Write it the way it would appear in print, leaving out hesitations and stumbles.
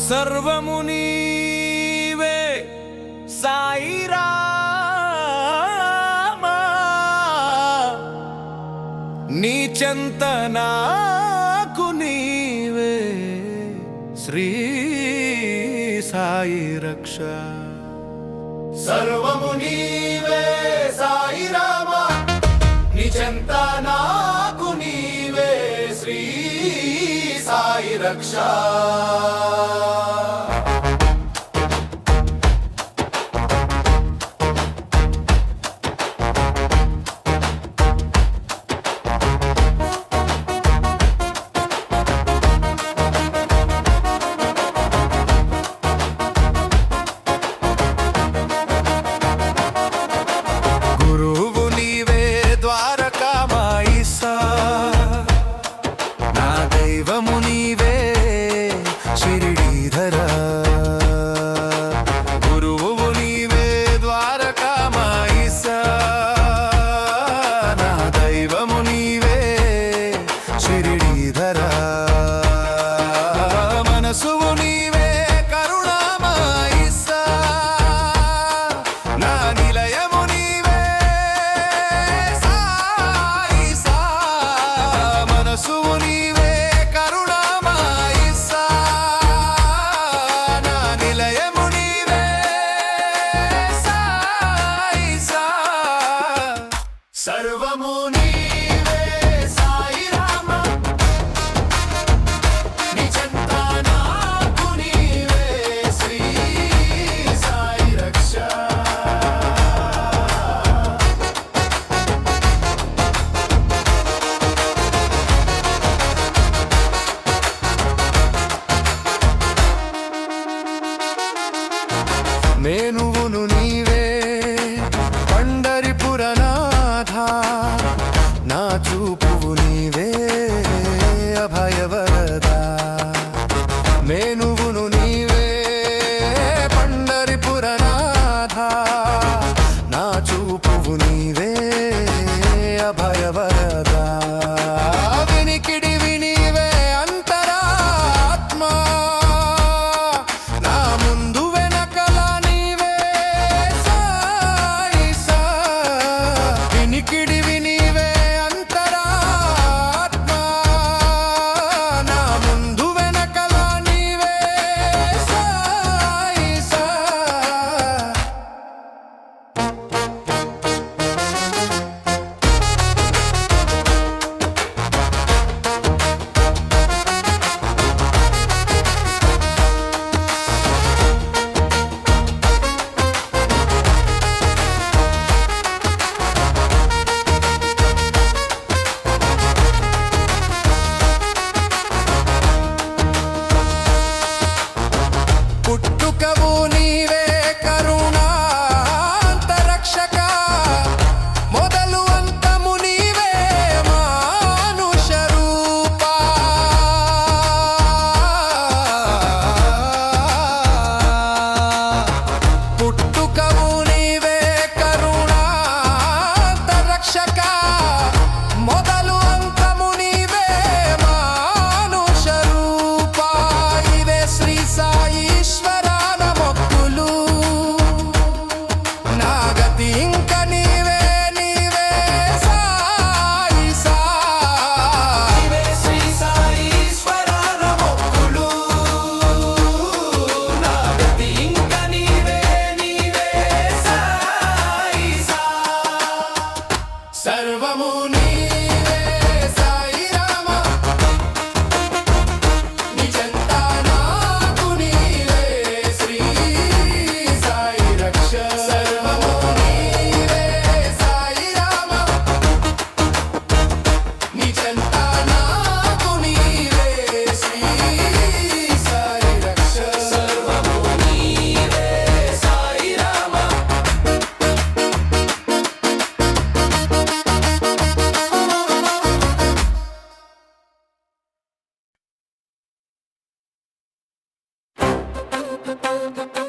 సర్వము నీవే సాయి రామా నీ చెంత నాకు నీవే శ్రీ సాయి రక్ష సర్వము నీవే సాయి రామా నీ చెంత నాకు నీవే శ్రీ సాయి రక్ష సర్వము నీవే సాయి రామా నీ చెంత నాకు నీవే శ్రీ సాయి రక్ష మేనువును నీవే పండరిపురనాథా నా చూపువు నీవే అభయవరదా మేనువును నీవే పండరిపురనాథా నా చూపువు నీవే అభయవరదా వినికిడివి నీవే అంతరాత్మా నా ముందు వెనకల నీవే సాయి సా వినికిడివి నీవే అంతరాత్మా నా ముందు వెనకల నీవే సాయి సా పుట్టుకవు నీవే కరుణాంతరక్షక మొదలు అంతము నీవే మానుష రూపా పుట్టుకవు నీవే కరుణాంతరక్షక మొదలు అంతము నీవే మానుష రూపా ఇవే శ్రీ సాయి ఈశ్వరాన మొక్కులు నా గతి ఇంక నీవే నీవే సాయి సా ఇవే శ్రీ సాయి ఈశ్వరాన మొక్కులు నా గతి ఇంక నీవే నీవే సాయి సా సర్వము నీవే సాయి రామా నీ చెంత నాకు నీవే శ్రీ సాయి రక్ష సర్వము నీవే సాయి రామా నీ చెంత నాకు నీవే శ్రీ సాయి రక్ష సర్వము నీవే సాయి రామా Thank you.